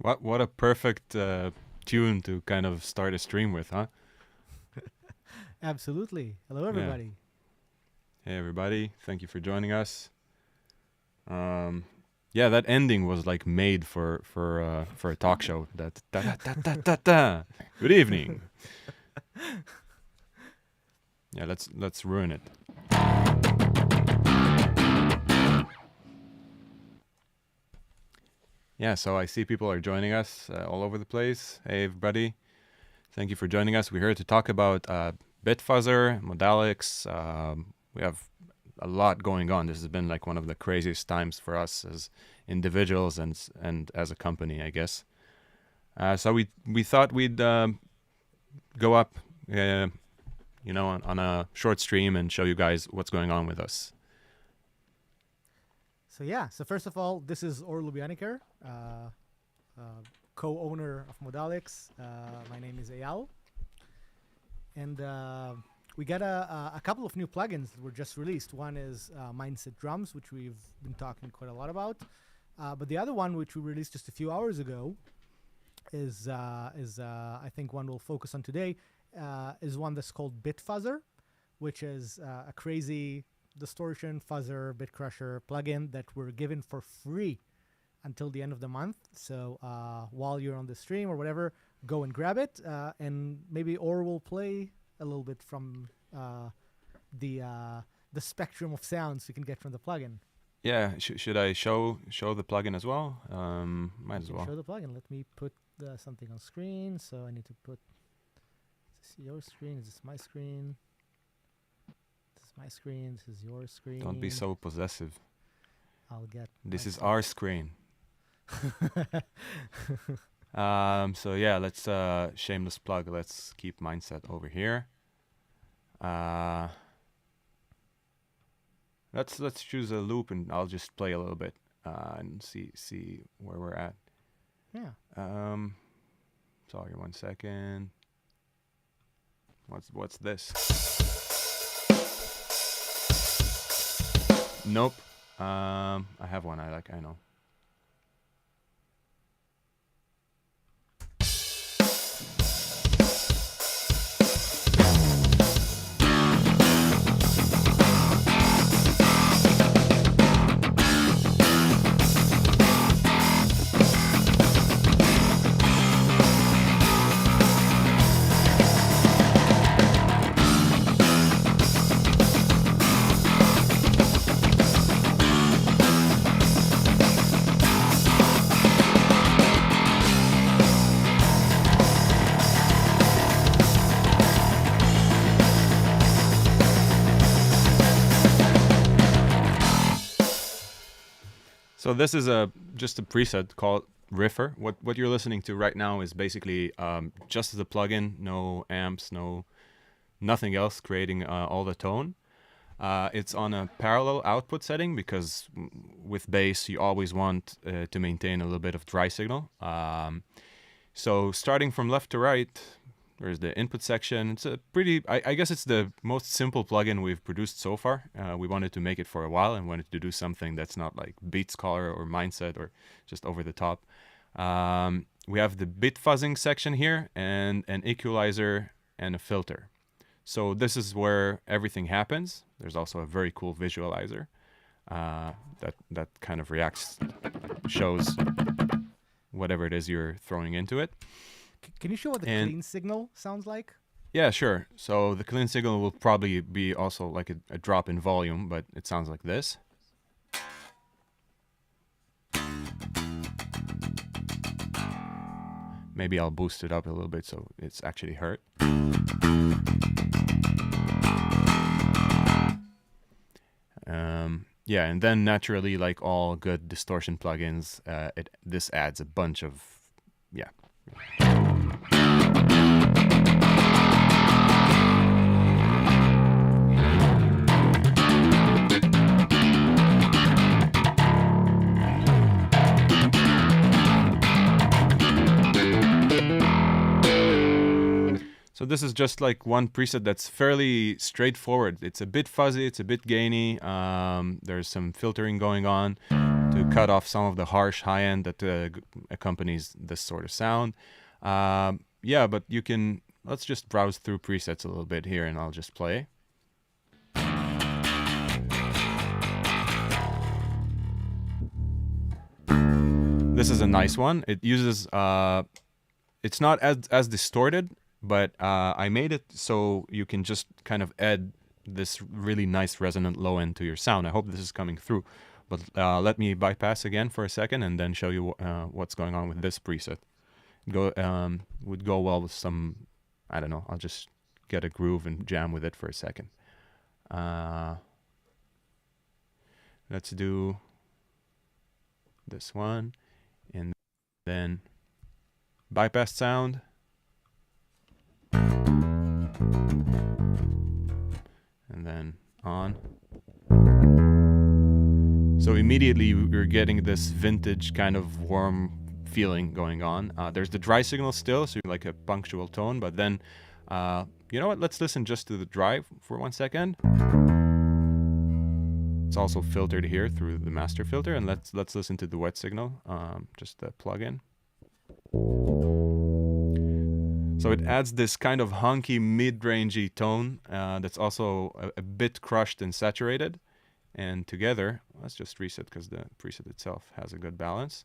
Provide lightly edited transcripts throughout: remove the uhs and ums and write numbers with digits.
What a perfect tune to kind of start a stream with, huh? Absolutely. Hello, Yeah. everybody. Hey everybody, thank you for joining us. Yeah, that ending was like made for a talk show. That da da da da da da. Good evening. Yeah, let's ruin it. Yeah, so I see people are joining us all over the place. Hey everybody, thank you for joining us. We're here to talk about BitFuzzer, Modalics. We have a lot going on. This has been like one of the craziest times for us as individuals and as a company, I guess. So we thought we'd go up, on a short stream and show you guys what's going on with us. So first of all, this is Or Lubianiker, co-owner of Modalics. My name is Eyal. And we got a couple of new plugins that were just released. One is Mindset Drums, which we've been talking quite a lot about. But the other one, which we released just a few hours ago, is I think one we'll focus on today, is one that's called BitFuzzer, which is a crazy distortion fuzzer bit crusher plugin that we're given for free until the end of the month. So while you're on the stream or whatever, go and grab it, and maybe Or will play a little bit from the spectrum of sounds you can get from the plugin. Yeah, should I show the plugin as well? Might as well. Show the plugin. Let me put something on screen. So I need to put. Is this your screen? Is this my screen? This is my screen. This is your screen. Don't be so possessive. I'll get. This is our screen. So yeah, let's shameless plug. Let's keep Mindset over here. Let's choose a loop and I'll just play a little bit and see where we're at. Yeah. Sorry, 1 second. What's this? Nope. I have one I know. So this is just a preset called Riffer. What you're listening to right now is basically just the plugin, no amps, nothing else, creating all the tone. It's on a parallel output setting because with bass you always want to maintain a little bit of dry signal. So starting from left to right, there's the input section. It's a pretty, I guess it's the most simple plugin we've produced so far. We wanted to make it for a while and wanted to do something that's not like Beat Scholar or Mindset or just over the top. We have the bit fuzzing section here and an equalizer and a filter. So this is where everything happens. There's also a very cool visualizer that kind of shows whatever it is you're throwing into it. Can you show what the clean signal sounds like? Yeah, sure. So the clean signal will probably be also like a drop in volume, but it sounds like this. Maybe I'll boost it up a little bit so it's actually heard. Yeah, and then naturally, like all good distortion plugins, this adds a bunch of, yeah. So this is just like one preset that's fairly straightforward. It's a bit fuzzy, it's a bit gainy. There's some filtering going on. to cut off some of the harsh high end that accompanies this sort of sound. Yeah, but you can, let's just browse through presets a little bit here and I'll just play. This is a nice one. It uses, it's not as distorted, but I made it so you can just kind of add this really nice resonant low end to your sound. I hope this is coming through. But let me bypass again for a second and then show you what's going on with this preset. Would go well with some, I don't know, I'll just get a groove and jam with it for a second. Let's do this one and then bypass sound. And then on. So immediately we're getting this vintage kind of warm feeling going on. There's the dry signal still, so like a punctual tone, but then, you know what, let's listen just to the dry for 1 second. It's also filtered here through the master filter, and let's listen to the wet signal, just the plugin. So it adds this kind of honky mid-rangey tone that's also a bit crushed and saturated. And together, let's just reset because the preset itself has a good balance.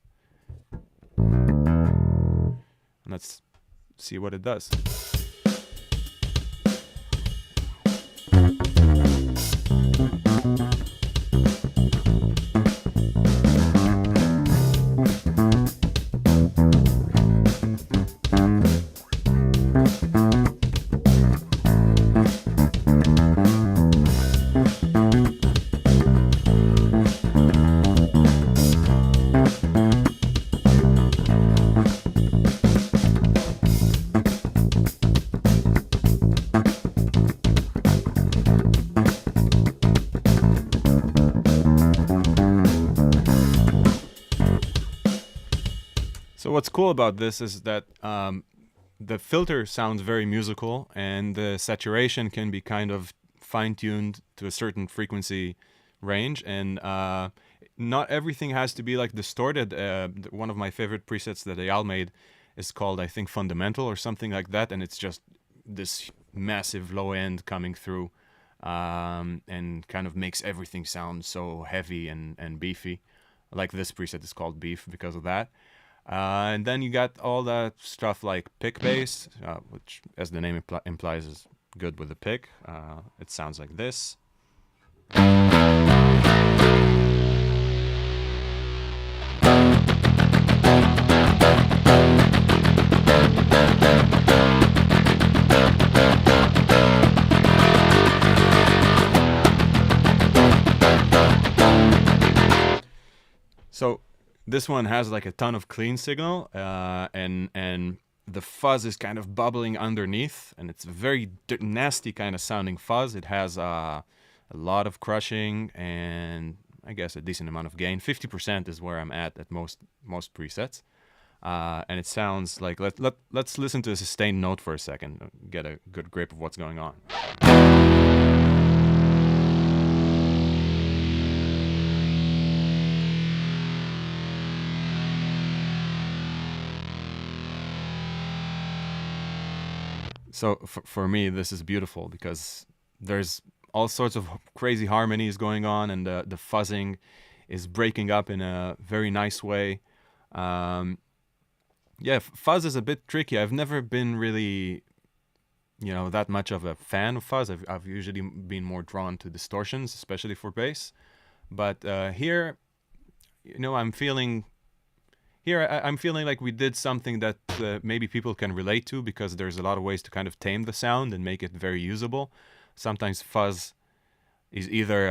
And let's see what it does. So what's cool about this is that the filter sounds very musical and the saturation can be kind of fine-tuned to a certain frequency range, and not everything has to be like distorted. One of my favorite presets that Eyal made is called, I think, Fundamental or something like that, and it's just this massive low end coming through and kind of makes everything sound so heavy and beefy. Like this preset is called Beef because of that. And then you got all that stuff like pick bass, which, as the name implies, is good with the pick. It sounds like this. So this one has like a ton of clean signal, and the fuzz is kind of bubbling underneath, and it's a very nasty kind of sounding fuzz. It has a lot of crushing and I guess a decent amount of gain. 50% is where I'm at most presets, and it sounds like let's listen to a sustained note for a second, get a good grip of what's going on. So for me, this is beautiful because there's all sorts of crazy harmonies going on, and the fuzzing is breaking up in a very nice way. Yeah, fuzz is a bit tricky. I've never been really, that much of a fan of fuzz. I've usually been more drawn to distortions, especially for bass. But here, I'm feeling like we did something that maybe people can relate to, because there's a lot of ways to kind of tame the sound and make it very usable. Sometimes fuzz is either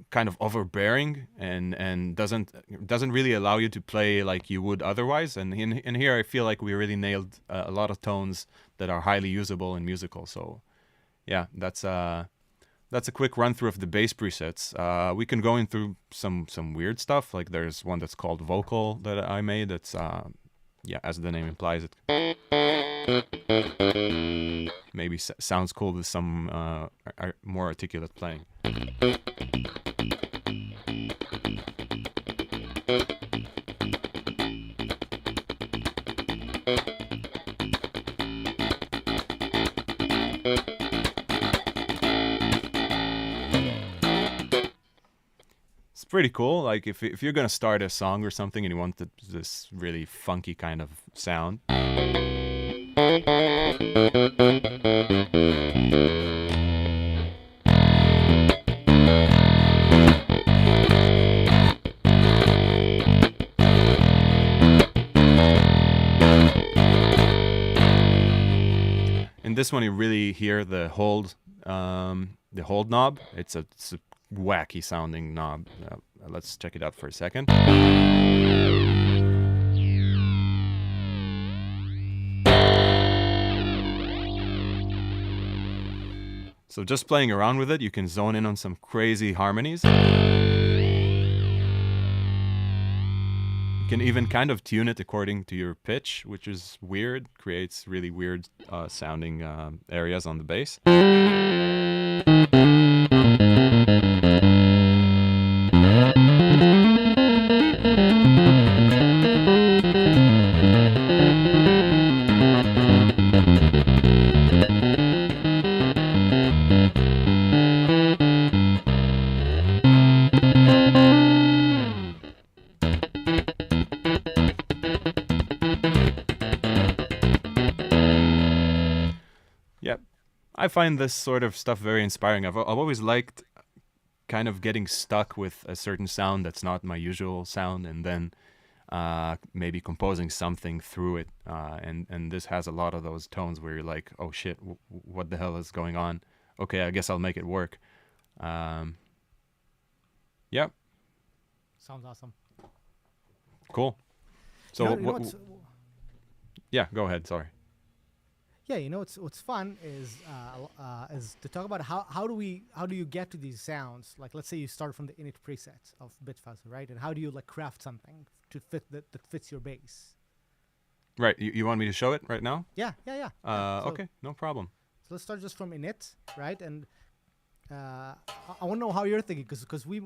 kind of overbearing and doesn't really allow you to play like you would otherwise. And in here, I feel like we really nailed a lot of tones that are highly usable and musical. So yeah, that's a quick run through of the bass presets. We can go in through some weird stuff. Like there's one that's called Vocal that I made. That's yeah, as the name implies, it maybe sounds cool with some more articulate playing. It's pretty cool. Like if you're gonna start a song or something and you want this really funky kind of sound. In this one, you really hear the hold knob. It's a wacky sounding knob. Let's check it out for a second. So just playing around with it, you can zone in on some crazy harmonies. You can even kind of tune it according to your pitch, which is weird. Creates really weird sounding areas on the bass. Yep. I find this sort of stuff very inspiring. I've always liked kind of getting stuck with a certain sound that's not my usual sound, and then maybe composing something through it. And this has a lot of those tones where you're like, oh shit, what the hell is going on? Okay, I guess I'll make it work. Yep. Sounds awesome. Cool. So You know what's- yeah, go ahead. Sorry. Yeah, you know what's fun is to talk about how do you get to these sounds? Like, let's say you start from the init presets of BitFuzzer, right? And how do you like craft something to fit that fits your bass? Right. You want me to show it right now? Yeah. So, Okay, no problem. So let's start just from init, right? And I want to know how you're thinking, because the way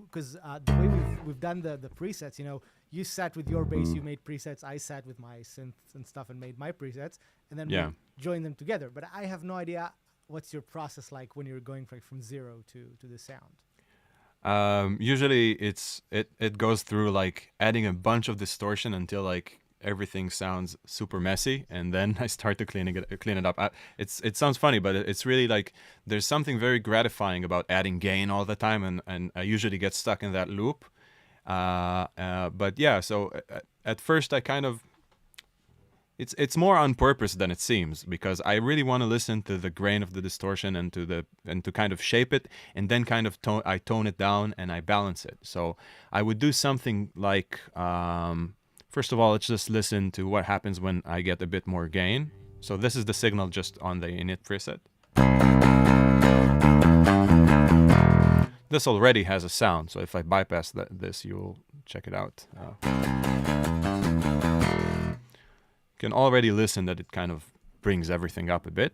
we've done the presets, you know, you sat with your bass, you made presets. I sat with my synths and stuff and made my presets, and then we joined them together. But I have no idea what's your process like when you're going from zero to the sound. Usually it goes through like adding a bunch of distortion until like everything sounds super messy, and then I start to clean it up. It sounds funny, but it's really like there's something very gratifying about adding gain all the time, and I usually get stuck in that loop. But yeah, so at first I kind of it's more on purpose than it seems, because I really want to listen to the grain of the distortion and to kind of shape it, and then kind of tone it down and I balance it. So I would do something like first of all, let's just listen to what happens when I get a bit more gain. So this is the signal just on the init preset. This already has a sound, so if I bypass this, you'll check it out. You can already listen that it kind of brings everything up a bit.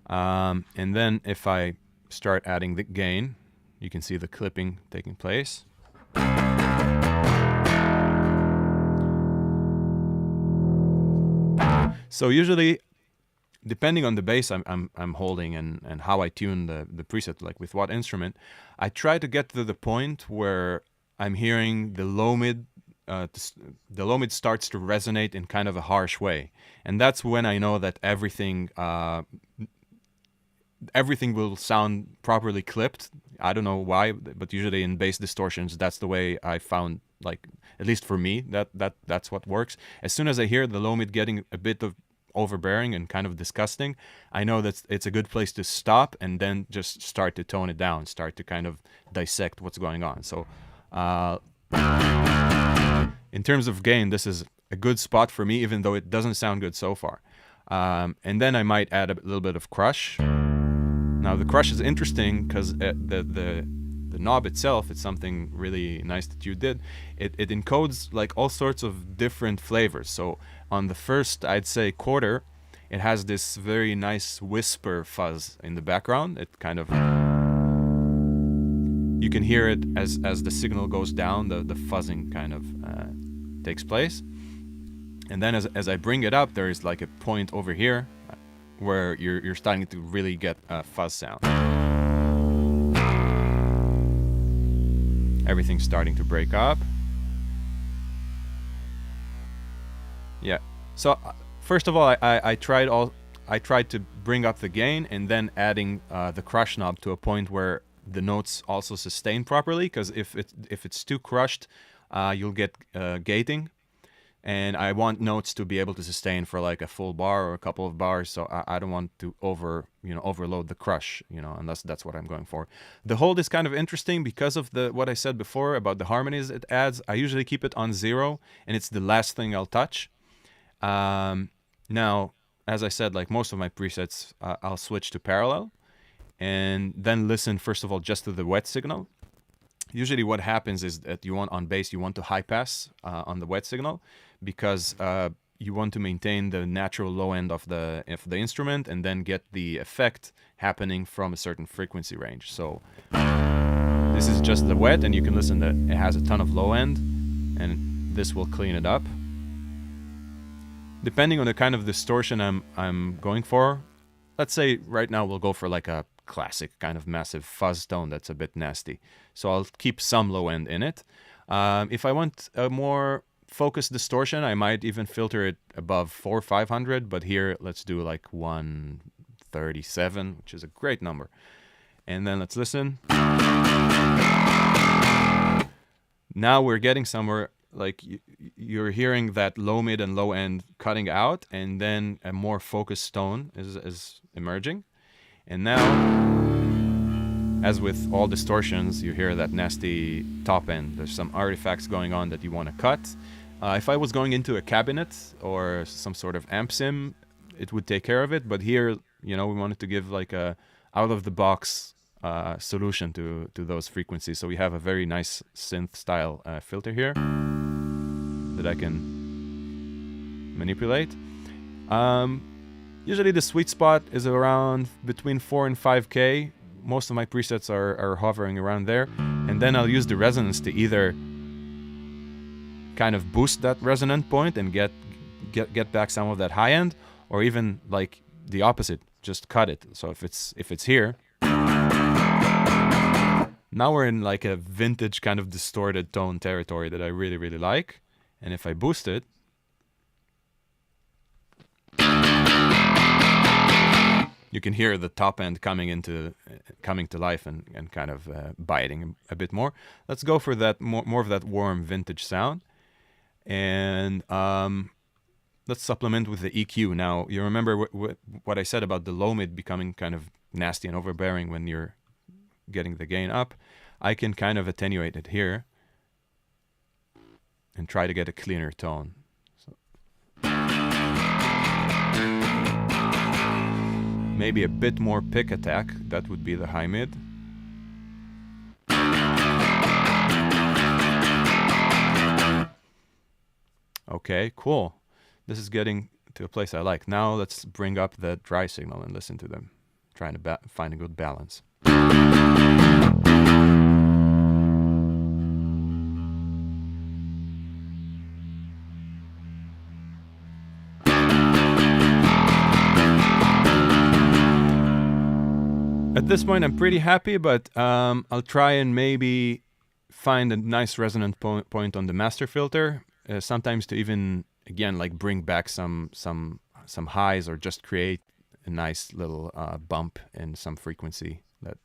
And then if I start adding the gain, you can see the clipping taking place. So usually, depending on the bass I'm holding and how I tune the preset, like with what instrument, I try to get to the point where I'm hearing the low mid starts to resonate in kind of a harsh way, and that's when I know that everything will sound properly clipped. I don't know why, but usually in bass distortions, that's the way I found. Like, at least for me, that's what works. As soon as I hear the low mid getting a bit of overbearing and kind of disgusting, I know that it's a good place to stop and then just start to tone it down, start to kind of dissect what's going on. So in terms of gain, this is a good spot for me, even though it doesn't sound good so far. And then I might add a little bit of crush. Now the crush is interesting because the knob itself, it's something really nice that you did. It encodes like all sorts of different flavors. So on the first, I'd say, quarter, it has this very nice whisper fuzz in the background. It kind of, you can hear it as the signal goes down, the fuzzing kind of takes place. And then as I bring it up, there is like a point over here where you're starting to really get a fuzz sound. Everything's starting to break up. Yeah. So first of all, I tried to bring up the gain and then adding the crush knob to a point where the notes also sustain properly. Because if it's too crushed, you'll get gating. And I want notes to be able to sustain for like a full bar or a couple of bars, so I don't want to overload the crush, and that's what I'm going for. The hold is kind of interesting because of what I said before about the harmonies it adds. I usually keep it on 0, and it's the last thing I'll touch. Now, as I said, like most of my presets, I'll switch to parallel, and then listen first of all just to the wet signal. Usually what happens is that on bass, you want to high pass on the wet signal because you want to maintain the natural low end of the instrument and then get the effect happening from a certain frequency range. So this is just the wet, and you can listen that it has a ton of low end, and this will clean it up. Depending on the kind of distortion I'm going for, let's say right now we'll go for like a classic kind of massive fuzz tone that's a bit nasty. So I'll keep some low end in it. If I want a more focused distortion, I might even filter it above 400 or 500, but here let's do like 137, which is a great number. And then let's listen. Now we're getting somewhere, like you're hearing that low, mid, and low end cutting out, and then a more focused tone is emerging. And now, as with all distortions, you hear that nasty top end. There's some artifacts going on that you want to cut. If I was going into a cabinet or some sort of amp sim, it would take care of it. But here, we wanted to give like a out-of-the-box solution to those frequencies. So we have a very nice synth-style filter here that I can manipulate. Usually the sweet spot is around between 4 and 5K. Most of my presets are hovering around there. And then I'll use the resonance to either kind of boost that resonant point and get back some of that high end, or even like the opposite, just cut it. So if it's here, now we're in like a vintage kind of distorted tone territory that I really, really like. And if I boost it, you can hear the top end coming to life and kind of biting a bit more. Let's go for that more of that warm vintage sound. And let's supplement with the EQ. Now, you remember what I said about the low mid becoming kind of nasty and overbearing when you're getting the gain up. I can kind of attenuate it here and try to get a cleaner tone. Maybe a bit more pick attack. That would be the high mid. Okay, cool. This is getting to a place I like. Now let's bring up the dry signal and listen to them. Trying to find a good balance. At this point, I'm pretty happy, but I'll try and maybe find a nice resonant point on the master filter. Sometimes to even, again, like bring back some highs, or just create a nice little bump in some frequency that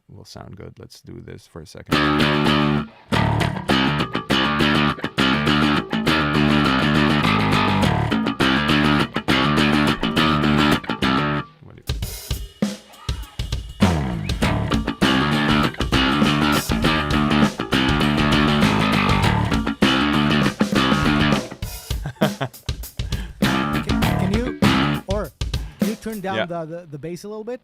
will sound good. Let's do this for a second. Can you turn down the bass a little bit?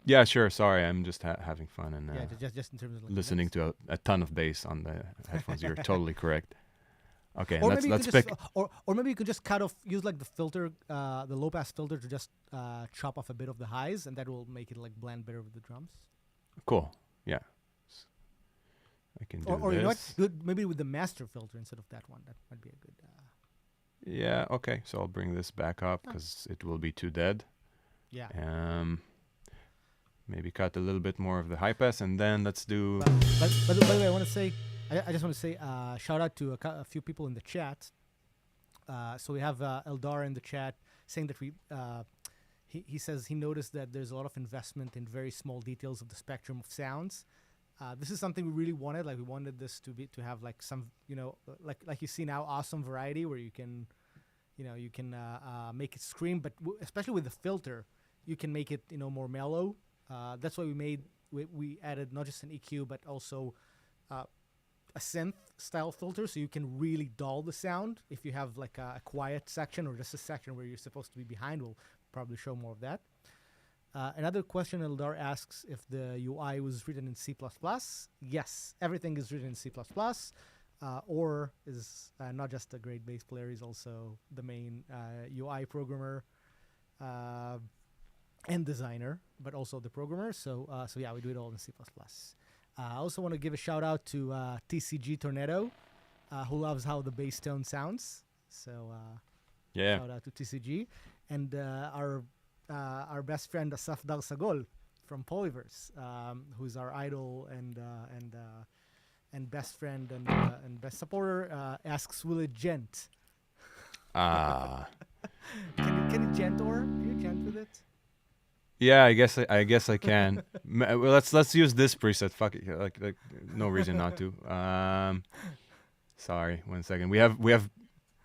Yeah, sure. Sorry, I'm just having fun and just in terms of like listening to a ton of bass on the headphones. You're totally correct. Okay, or let's pick. Or maybe you could just use like the filter, the low pass filter, to just chop off a bit of the highs, and that will make it like blend better with the drums. Cool. Yeah. I can do Or this. you know what? Do it maybe with the master filter instead of that one. That might be a good. Yeah, okay. So I'll bring this back up because it will be too dead. Yeah. Maybe cut a little bit more of the high pass, and then let's do. But by the way, I want to say, I just want to say, shout out to a few people in the chat. So we have Eldar in the chat saying that he says he noticed that there's a lot of investment in very small details of the spectrum of sounds. This is something we really wanted. Like we wanted this to have like some, like you see now, awesome variety where you can make it scream, but especially with the filter, you can make it more mellow. That's why we added not just an EQ but also a synth style filter, so you can really dull the sound. If you have like a quiet section or just a section where you're supposed to be behind, we'll probably show more of that. Another question Eldar asks if the UI was written in C++. Yes, everything is written in C++. Or is not just a great bass player, he's also the main UI programmer and designer, but also the programmer. So yeah, we do it all in C++. I also want to give a shout out to TCG Tornado, who loves how the bass tone sounds. So Yeah. shout out to TCG. And our best friend Asaf Dar Sagol from Polyverse, who's our idol and best friend and best supporter, asks, will it gent? Ah. Can you gent, or can you gent with it? Yeah, I guess I can. Well, let's use this preset. Fuck it. Like no reason not to. Sorry, 1 second. We have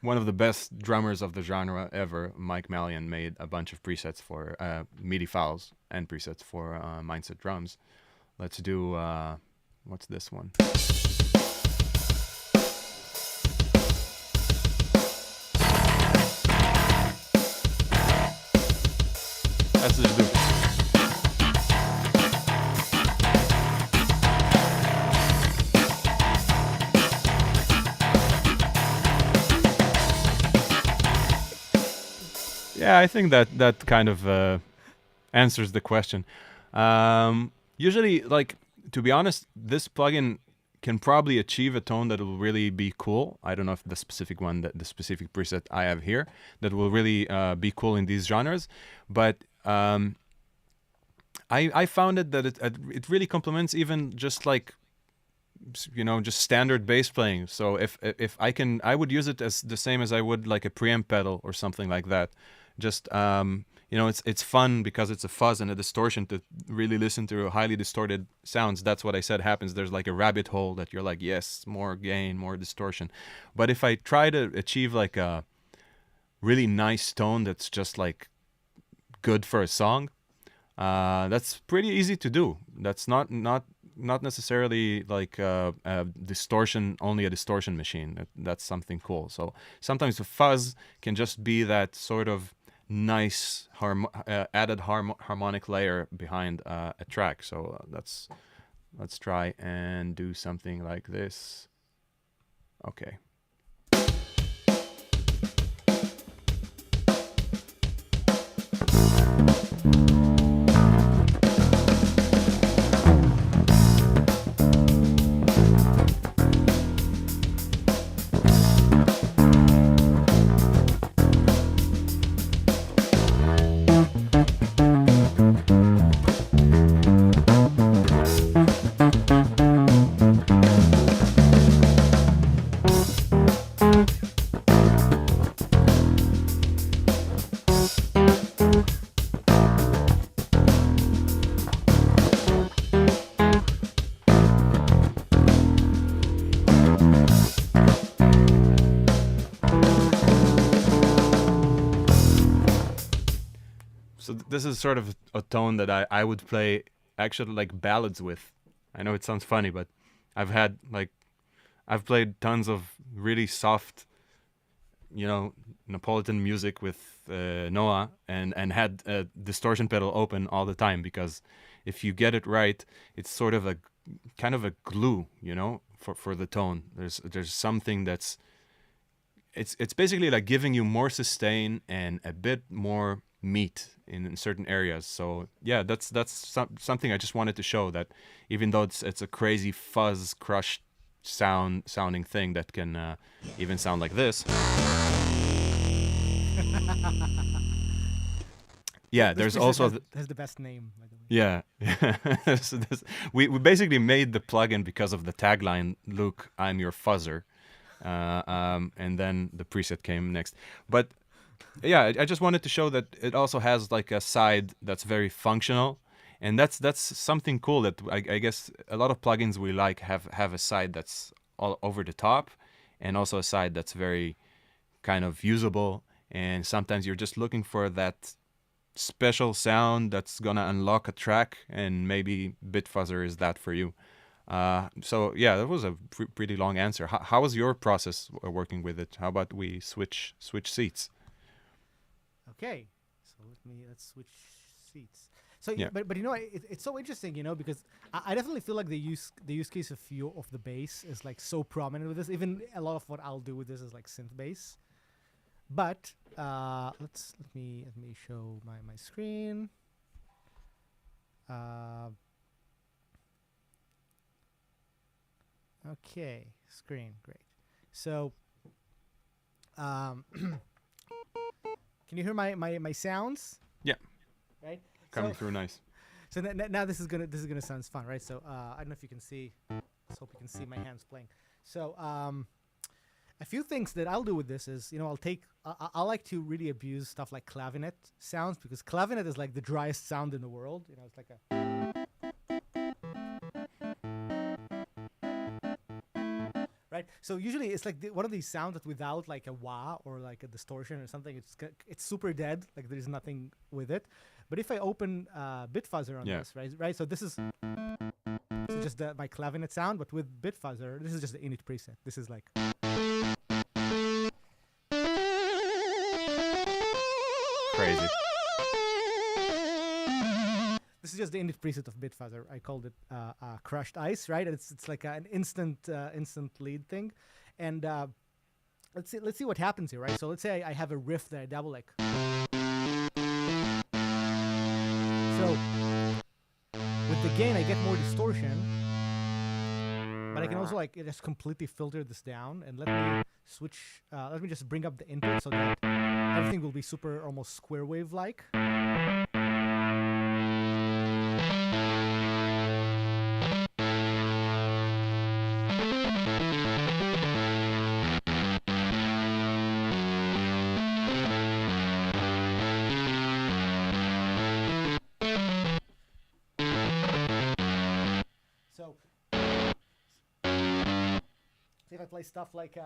one of the best drummers of the genre ever, Mike Mallion, made a bunch of presets for MIDI files and presets for Mindset drums. Let's do what's this one? Let's just do. Yeah, I think that kind of answers the question. Usually, like, to be honest, this plugin can probably achieve a tone that will really be cool. I don't know if the specific preset I have here that will really be cool in these genres, but I found it that it really complements even just like just standard bass playing. So if I would use it as the same as I would like a preamp pedal or something like that. Just it's fun because it's a fuzz and a distortion to really listen to highly distorted sounds. That's what I said happens. There's like a rabbit hole that you're like, yes, more gain, more distortion. But if I try to achieve like a really nice tone that's just like good for a song, that's pretty easy to do. That's not necessarily like a distortion, only a distortion machine. That's something cool. So sometimes the fuzz can just be that sort of nice added harmonic layer behind a track. So let's try and do something like this. Okay. So this is sort of a tone that I would play actually like ballads with. I know it sounds funny, but I've played tons of really soft, Napolitan music with Noah and had a distortion pedal open all the time, because if you get it right, it's sort of a kind of a glue, for the tone. There's something that's it's basically like giving you more sustain and a bit more meat in certain areas. So yeah, that's something I just wanted to show, that even though it's a crazy fuzz crushed sounding thing that can even sound like this. Yeah, This there's preset also has the best name, by the way. yeah. So we basically made the plugin because of the tagline, "Luke, I'm your fuzzer," and then the preset came next. But yeah, I just wanted to show that it also has like a side that's very functional, and that's something cool that I guess a lot of plugins we like have a side that's all over the top, and also a side that's very kind of usable. And sometimes you're just looking for that special sound that's gonna unlock a track, and maybe BitFuzzer is that for you. So yeah, that was a pretty long answer. How was your process working with it? How about we switch seats? Okay, so let's switch seats. So, Yeah. but you know, it's so interesting, you know, because I definitely feel like the use case of the bass is like so prominent with this. Even a lot of what I'll do with this is like synth bass. But let me show my screen. Okay, screen, great. So, can you hear my sounds? Yeah. Right. Coming through nice. So now this is gonna sound fun, right? So I don't know if you can see. Let's hope you can see my hands playing. So a few things that I'll do with this is, you know, I like to really abuse stuff like clavinet sounds, because clavinet is like the driest sound in the world. You know, it's like a right. So usually it's like one of these sounds that without like a wah or like a distortion or something, it's super dead. Like there's nothing with it. But if I open BitFuzzer on this, right? So this is just my clavinet sound, but with BitFuzzer, this is just the init preset. This is like. Crazy. This is just the init preset of BitFuzzer. I called it crushed ice, right? It's like an instant lead thing, and let's see what happens here, right? So let's say I have a riff that I double like. So with the gain, I get more distortion, but I can also like just completely filter this down, and let me switch. Let me just bring up the input so that everything will be super almost square wave like. So see if I play stuff like.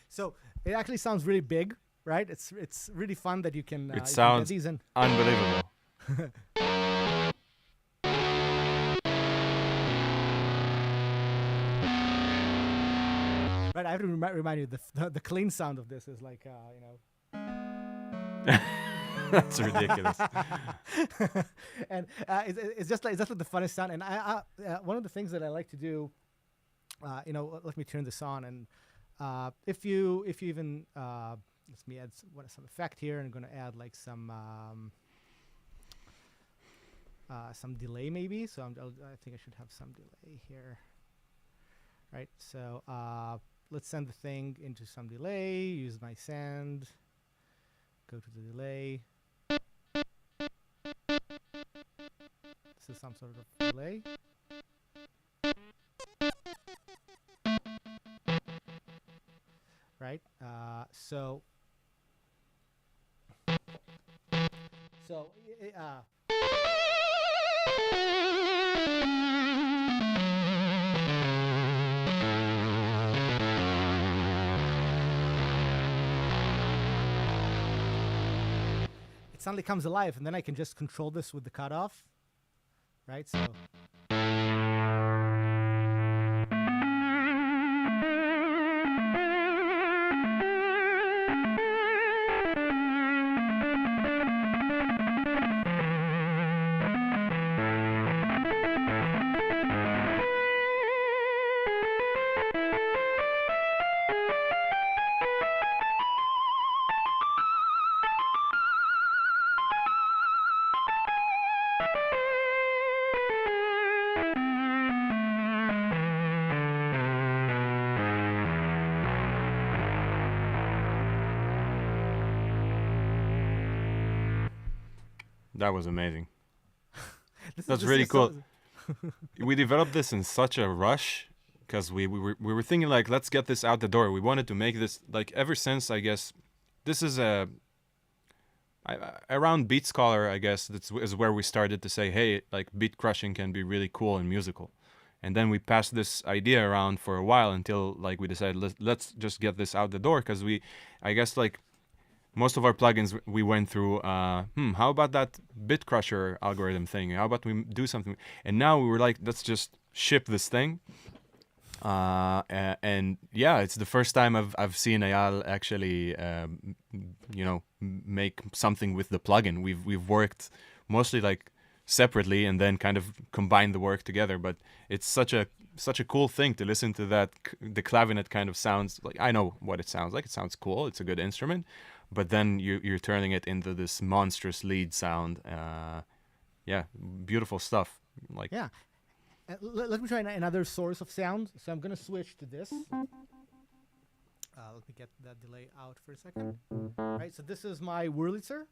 So it actually sounds really big, right? It's really fun that you can. It sounds these in. unbelievable. Right, I have to remind you the clean sound of this is like you know. That's ridiculous. And it's just like the funnest sound. And I one of the things that I like to do, you know, let me turn this on, and if you even let me add some effect here, and I'm going to add like some delay maybe. So I think I should have some delay here. Right. So let's send the thing into some delay. Use my send. Go to the delay. This is some sort of delay. Right. So it suddenly comes alive, and then I can just control this with the cutoff. Right. So. That was amazing. That's This really is cool. so, We developed this in such a rush because we were thinking like, let's get this out the door. We wanted to make this like ever since, I guess. This is around Beat Scholar, I guess, is where we started to say, hey, like beat crushing can be really cool and musical. And then we passed this idea around for a while until like we decided let's just get this out the door because I guess like most of our plugins we went through. How about that bit crusher algorithm thing? How about we do something? And now we were like, let's just ship this thing. And yeah, it's the first time I've seen Eyal actually, make something with the plugin. We've worked mostly like separately and then kind of combined the work together. But it's such a cool thing to listen to that. The clavinet kind of sounds like, I know what it sounds like. It sounds cool. It's a good instrument. But then you're turning it into this monstrous lead sound. Yeah, beautiful stuff. Like yeah. Let me try another source of sound. So I'm gonna switch to this. Let me get that delay out for a second. Right. So this is my Wurlitzer.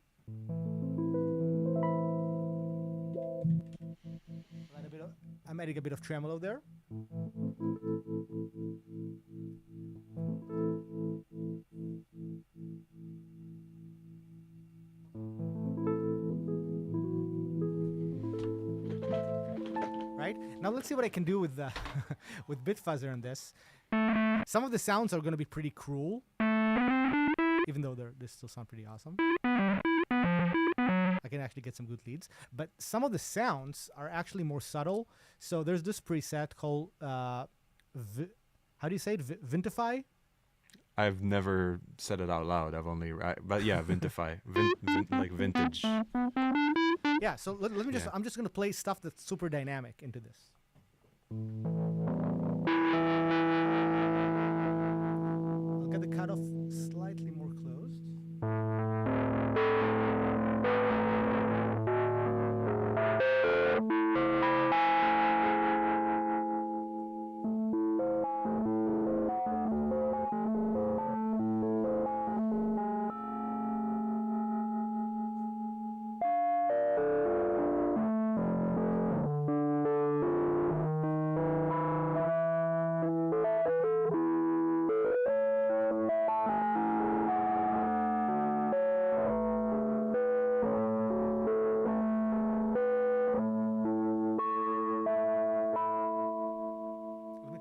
I'm adding a bit of tremolo there. Right? Now let's see what I can do with with BitFuzzer on this. Some of the sounds are going to be pretty cruel, even though they still sound pretty awesome. I can actually get some good leads, but some of the sounds are actually more subtle. So there's this preset called how do you say it? Vintify. I've never said it out loud. I've only, but yeah, Vintify, like vintage. Yeah. So let me just. Yeah. I'm just gonna play stuff that's super dynamic into this. I'll get the cutoff slightly more closed.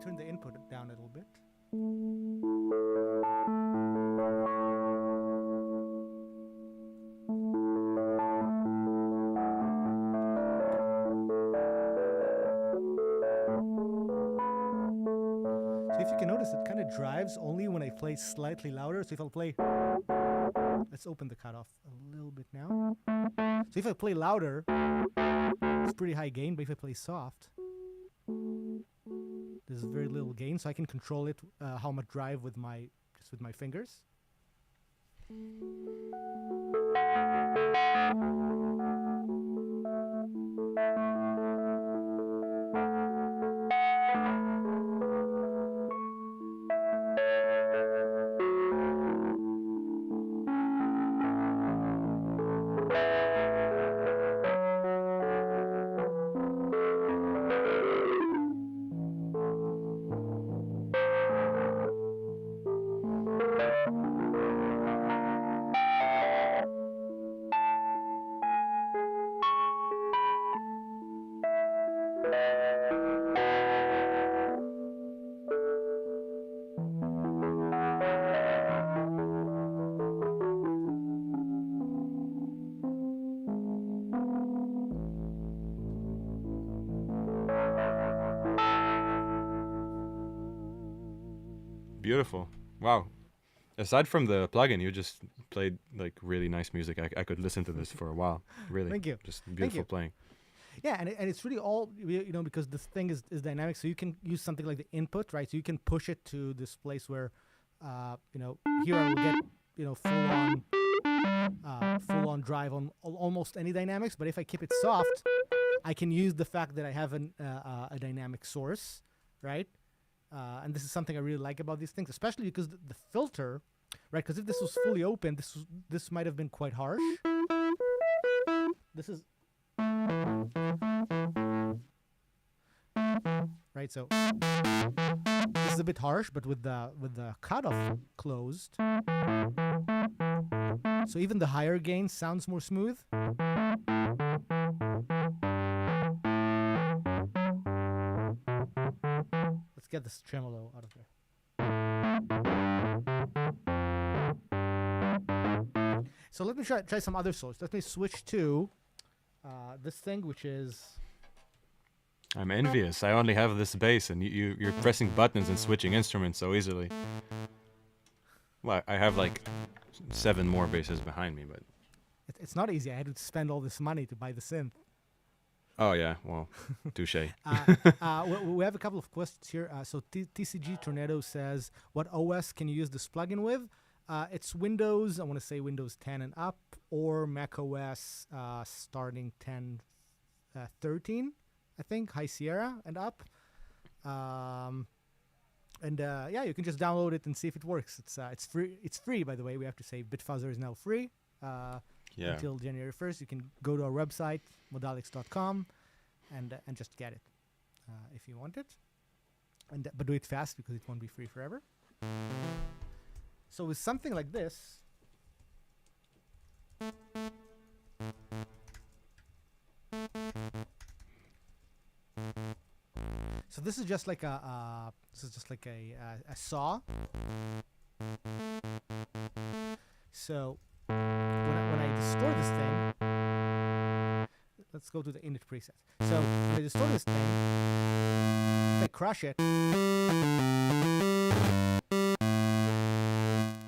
Turn the input down a little bit. So if you can notice, it kind of drives only when I play slightly louder. So if I'll play, let's open the cutoff a little bit now. So if I play louder, it's pretty high gain, but if I play soft, there's very little gain, so I can control it how much drive with my fingers. Beautiful. Wow. Aside from the plugin, you just played like really nice music. I could listen to this for a while. Really. Thank you. Just beautiful playing. Yeah, and it's really all, because this thing is dynamic, so you can use something like the input, right? So you can push it to this place where, here I will get, full on drive on almost any dynamics. But if I keep it soft, I can use the fact that I have a dynamic source, right? And this is something I really like about these things, especially because the filter, right? Because if this was fully open, this might have been quite harsh. This is right. So this is a bit harsh, but with the cutoff closed, so even the higher gain sounds more smooth. Let's get this tremolo out of there. So let me try some other source. Let me switch to this thing, which is... I'm envious. I only have this bass, and you're pressing buttons and switching instruments so easily. Well, I have like 7 more basses behind me, but... It's not easy. I had to spend all this money to buy the synth. Oh, yeah. Well, touche. We have a couple of questions here. So TCG Tornado says, what OS can you use this plugin with? It's Windows, I want to say Windows 10 and up, or Mac OS starting 10, 13, I think, High Sierra and up. Yeah, you can just download it and see if it works. It's free. It's free, by the way. We have to say BitFuzzer is now free. Until January 1st. You can go to our website, Modalics.com, and just get it if you want it. But do it fast because it won't be free forever. So with something like this, so this is just like a saw. So when I distort this thing, let's go to the init preset. So when I distort this thing, if I crush it,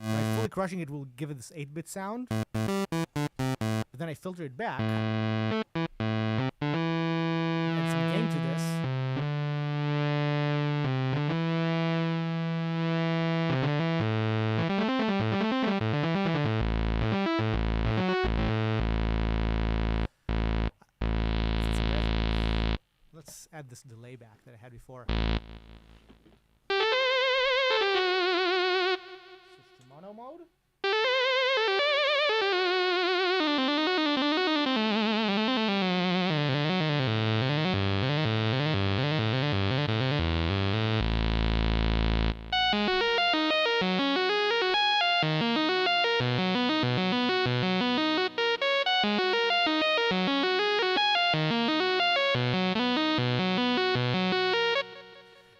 right, fully crushing it will give it this 8-bit sound. But then I filter it back, add some gain to this. Let's add this delay back that I had before. Switch to mono mode.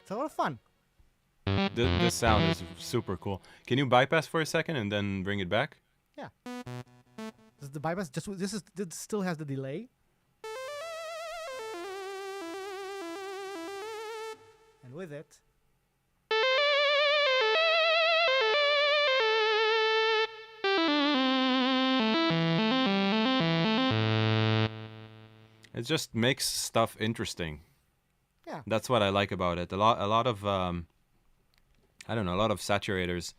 It's a lot of fun. This sound is super cool. Can you bypass for a second and then bring it back? Yeah. This is the bypass. This still has the delay. And with it, It just makes stuff interesting. yeah. That's what I like about it. A lot of I don't know, a lot of saturators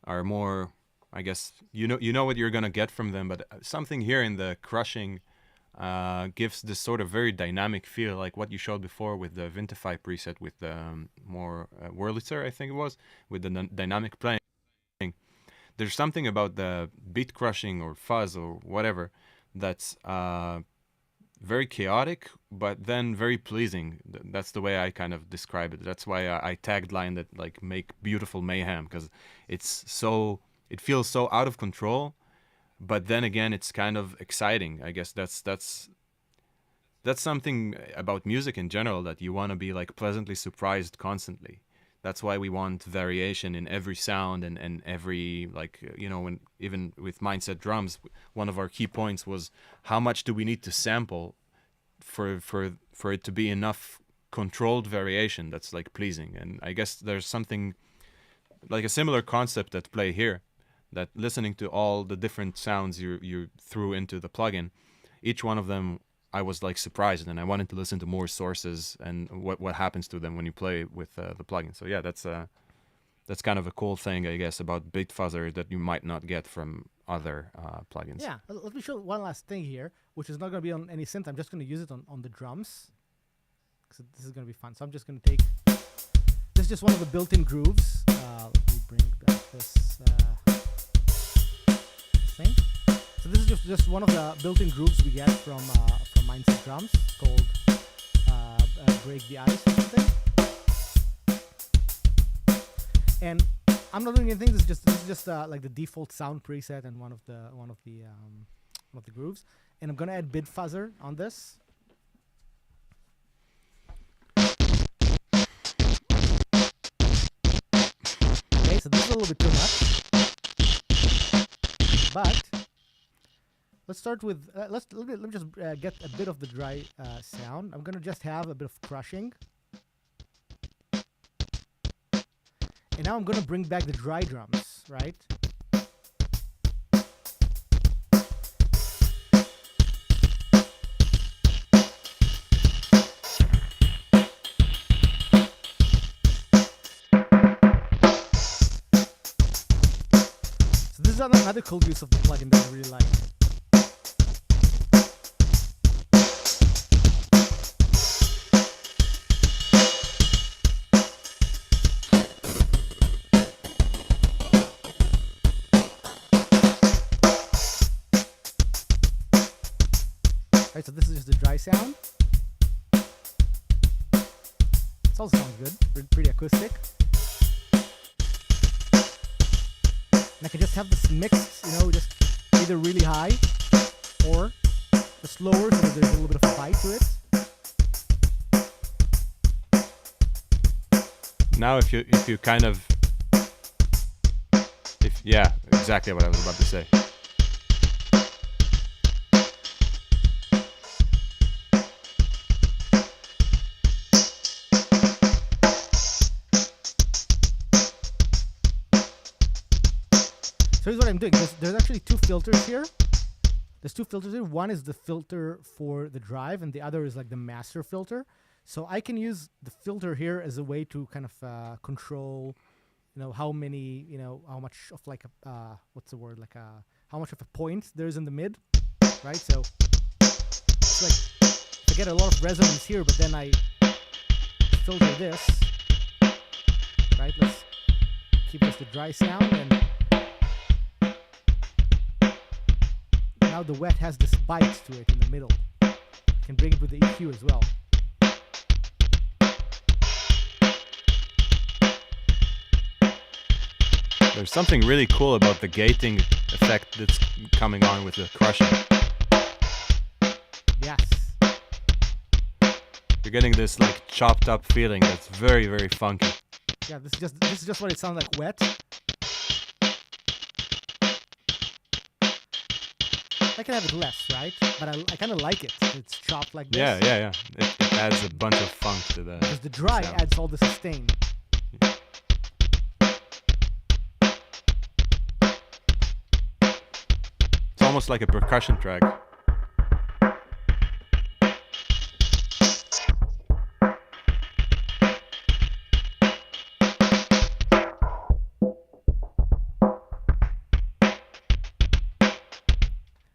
are more, I guess, you know what you're gonna get from them, but something here in the crushing gives this sort of very dynamic feel, like what you showed before with the Vintify preset with the more Wurlitzer, I think it was, with the dynamic playing. There's something about the beat crushing or fuzz or whatever that's very chaotic, but then very pleasing. That's the way I kind of describe it. That's why I tagged line that like make beautiful mayhem, because it feels so out of control, but then again it's kind of exciting. I guess that's something about music in general, that you want to be like pleasantly surprised constantly. That's why we want variation in every sound and every, like, when even with Mindset drums, one of our key points was how much do we need to sample for it to be enough controlled variation that's like pleasing. And I guess there's something like a similar concept at play here, that listening to all the different sounds you threw into the plugin, each one of them I was like surprised, and I wanted to listen to more sources and what happens to them when you play with the plugin. So yeah, that's kind of a cool thing, I guess, about BitFuzzer that you might not get from other plugins. Yeah, let me show one last thing here, which is not going to be on any synth. I'm just going to use it on the drums. Because this is going to be fun. So I'm just going to take... This is just one of the built-in grooves. Let me bring back this thing. So this is just one of the built-in grooves we get from Mindset Drums called Break the Ice or something. And I'm not doing anything. This is just like the default sound preset and one of the grooves. And I'm gonna add BitFuzzer on this. Okay, so this is a little bit too much, but let's start with let me just get a bit of the dry sound. I'm gonna just have a bit of crushing. And now I'm going to bring back the dry drums, right? So this is another cool use of the plugin that I really like. Right, so this is just the dry sound. This also sounds good, pretty acoustic. And I can just have this mixed, just either really high or the slower, so that there's a little bit of a bite to it. Now, if you kind of, yeah, exactly what I was about to say. So here's what I'm doing. There's actually two filters here. There's two filters here. One is the filter for the drive, and the other is like the master filter. So I can use the filter here as a way to kind of control, how many, how much of like a, what's the word, like how much of a point there's in the mid, right? So it's like I get a lot of resonance here, but then I filter this, right? Let's keep this the dry sound, and now the wet has this bite to it in the middle. You can bring it with the EQ as well. There's something really cool about the gating effect that's coming on with the crushing. Yes. You're getting this like chopped up feeling that's very, very funky. Yeah, this is just what it sounds like wet. I can have it less, right? But I kind of like it. It's chopped like this. Yeah. It adds a bunch of funk to the. Because the dry sound. adds all the sustain. It's almost like a percussion track.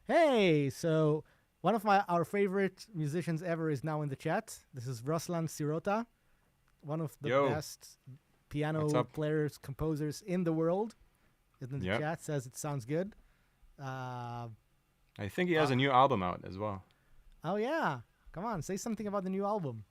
Hey, so one of our favorite musicians ever is now in the chat. This is Ruslan Sirota, one of the best piano players, composers in the world. Is in the chat, says it sounds good. I think he has a new album out as well. Oh yeah, come on, say something about the new album.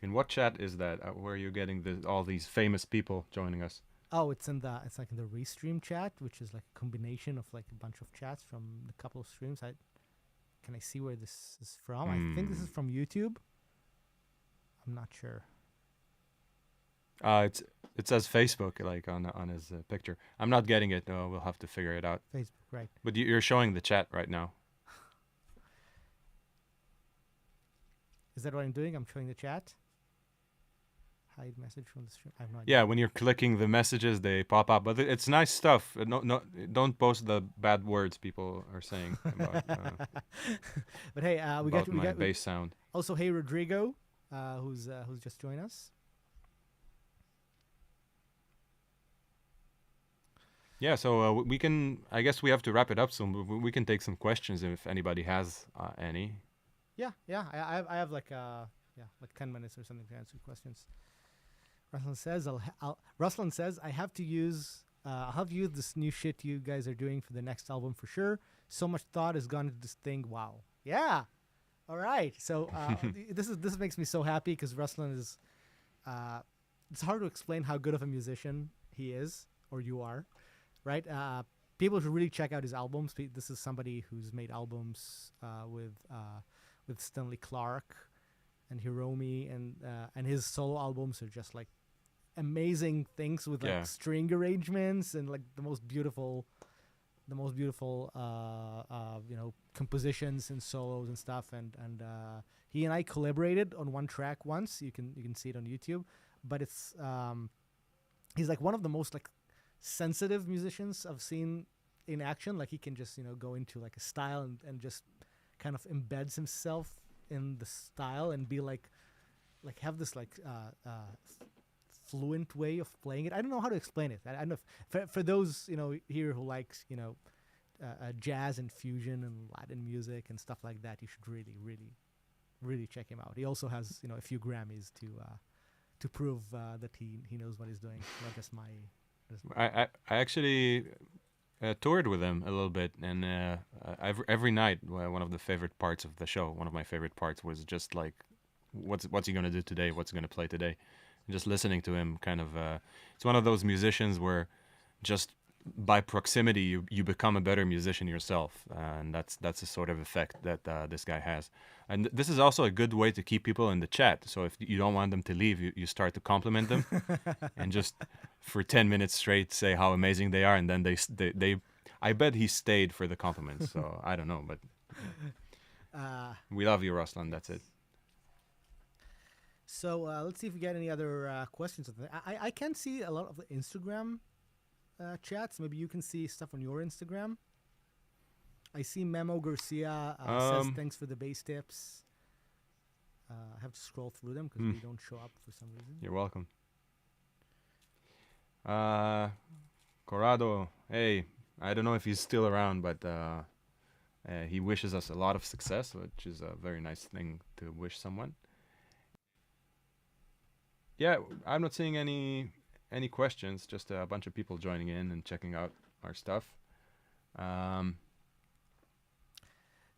In what chat is that? Where are you getting all these famous people joining us? Oh, it's like in the Restream chat, which is like a combination of like a bunch of chats from a couple of streams. Can I see where this is from? I think this is from YouTube. I'm not sure. It says Facebook like on his picture. I'm not getting it though. We'll have to figure it out. Facebook, right? But you're showing the chat right now. Is that what I'm doing? I'm showing the chat. Hide message from the stream. I have no idea. Yeah, when you're clicking the messages, they pop up. But it's nice stuff. No, don't post the bad words people are saying about. But hey, we got bass sound. Also, hey Rodrigo, who's just joined us. Yeah, so we can. I guess we have to wrap it up soon. But we can take some questions if anybody has any. Yeah. I have like yeah, like 10 minutes or something to answer questions. Ruslan says I have to use. I'll have to use this new shit you guys are doing for the next album for sure. So much thought has gone into this thing. Wow. Yeah. All right. So this makes me so happy because Ruslan is. It's hard to explain how good of a musician he is or you are, right? People should really check out his albums. This is somebody who's made albums with Stanley Clarke and Hiromi, and his solo albums are just like amazing things with like Yeah. string arrangements and like the most beautiful compositions and solos and stuff. And he and I collaborated on one track once. You can see it on YouTube, but it's he's like one of the most like sensitive musicians I've seen in action. Like he can just go into like a style and just kind of embeds himself in the style and be like have this like fluent way of playing it. I don't know how to explain it. I don't know for those here who likes jazz and fusion and Latin music and stuff like that. You should really check him out. He also has a few Grammys to prove that he knows what he's doing. Not just my. I actually toured with him a little bit, and every night one of the favorite parts of the show, one of my favorite parts was just like, what's he gonna do today? What's he gonna play today? And just listening to him, kind of, it's one of those musicians where just by proximity you become a better musician yourself, and that's the sort of effect that this guy has. And this is also a good way to keep people in the chat. So if you don't want them to leave, you start to compliment them, and just for 10 minutes straight say how amazing they are, and then they I bet he stayed for the compliments. So I don't know, but we love you, Ruslan. That's it. So let's see if we get any other questions. I can see a lot of the Instagram chats. Maybe you can see stuff on your Instagram. I see Memo Garcia says thanks for the bass tips. I have to scroll through them because they don't show up for some reason. You're welcome. Corrado, hey, I don't know if he's still around, but he wishes us a lot of success, which is a very nice thing to wish someone. Yeah, I'm not seeing any questions, just a bunch of people joining in and checking out our stuff.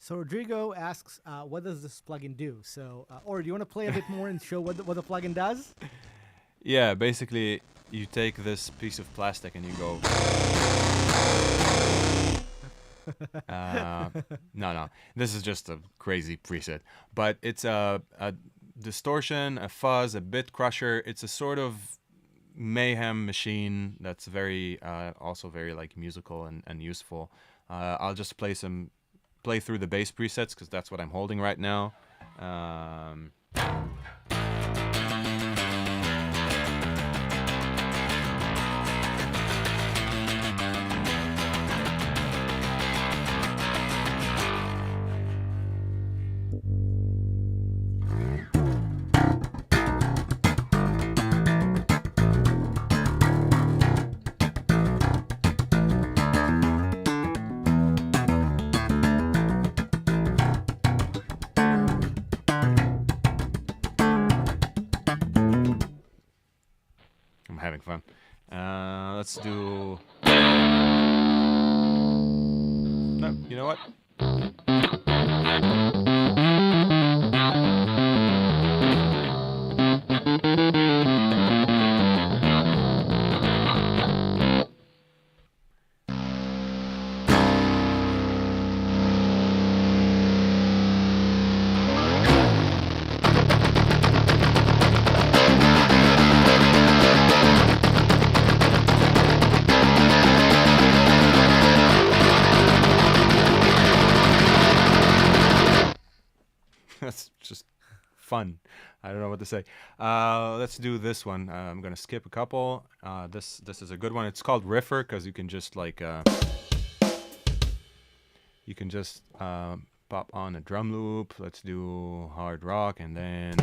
So Rodrigo asks, what does this plugin do? So, or do you want to play a bit more and show what the plugin does? Yeah, basically, you take this piece of plastic and you go. No, this is just a crazy preset, but it's a distortion, a fuzz, a bit crusher. It's a sort of mayhem machine that's very also very like musical and useful. I'll just play through the bass presets because that's what I'm holding right now. Having fun. Let's do. No, you know what? That's just fun. I don't know what to say. Let's do this one. I'm gonna skip a couple. This is a good one. It's called Riffer because you can just like pop on a drum loop. Let's do hard rock and then.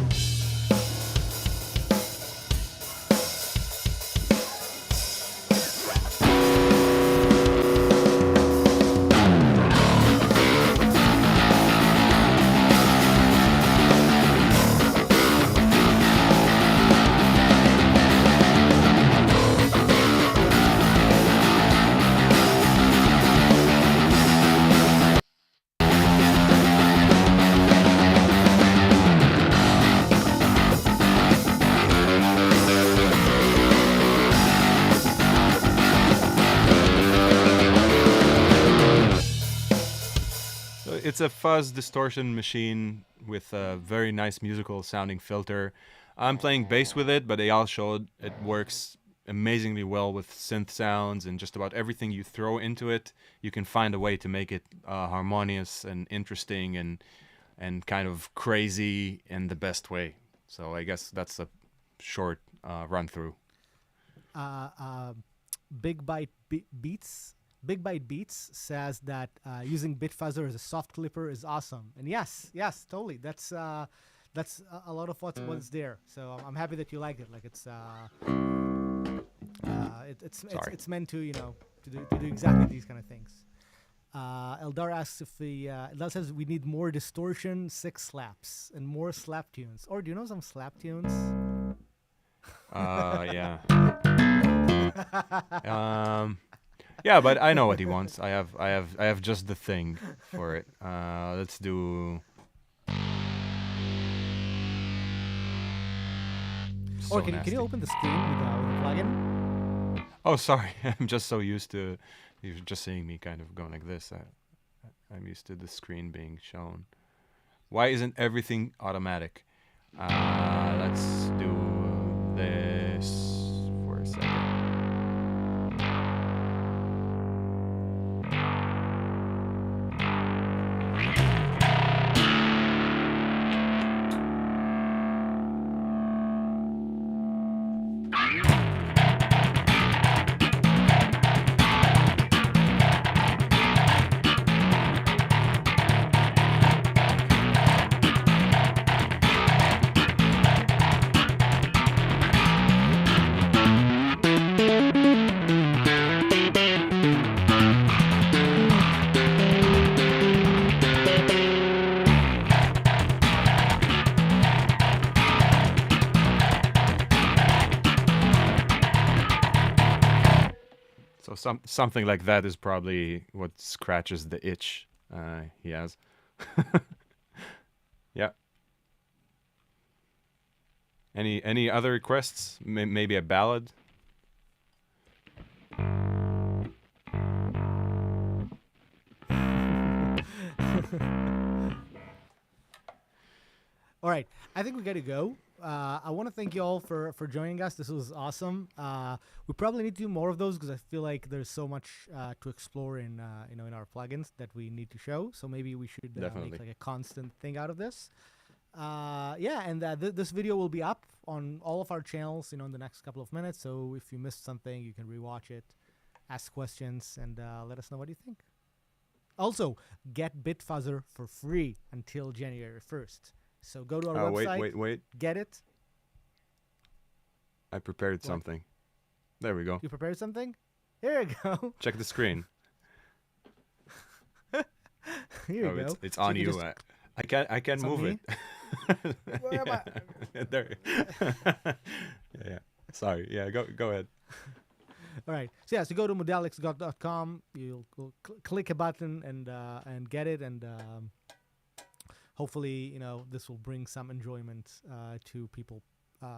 So it's a fuzz distortion machine with a very nice musical sounding filter. I'm playing bass with it, but Eyal showed it works amazingly well with synth sounds and just about everything you throw into it. You can find a way to make it harmonious and interesting and kind of crazy in the best way. So I guess that's a short run through. uh, uh, Beats. Big Bite Beats says that using BitFuzzer as a soft clipper is awesome, and yes, totally. That's a lot of what's there. So I'm happy that you like it. Like it's meant to to do exactly these kind of things. Eldar asks if Eldar says we need more distortion, 6 slaps, and more slap tunes. Or do you know some slap tunes? Yeah. Yeah, but I know what he wants. I have just the thing for it. Let's do. So Or can you open the screen with the plugin? Oh, sorry. I'm just so used to you're just seeing me kind of going like this. I'm used to the screen being shown. Why isn't everything automatic? Let's do this for a second. So something like that is probably what scratches the itch he has. Yeah. Any other requests? Maybe a ballad? All right, I think we got to go. I want to thank you all for joining us. This was awesome. We probably need to do more of those because I feel like there's so much to explore in in our plugins that we need to show. So maybe we should make like a constant thing out of this. Yeah, and this video will be up on all of our channels, in the next couple of minutes. So if you missed something, you can rewatch it, ask questions, and let us know what you think. Also, get BitFuzzer for free until January 1st. So go to our website. Wait. Get it. I prepared something. There we go. You prepared something? Here you go. Check the screen. Here you go. It's on you. I can move it. Where am I? There. Yeah. Sorry. Yeah. Go ahead. All right. So so go to modalics.com. You'll click a button and get it, and hopefully this will bring some enjoyment to people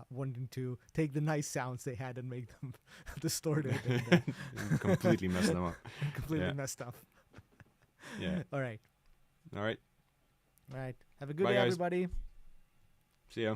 wanting to take the nice sounds they had and make them distorted. And, completely messed them up. Completely messed up. Yeah. All right. All right. All right. Have a good Bye, day, guys. everybody. See ya.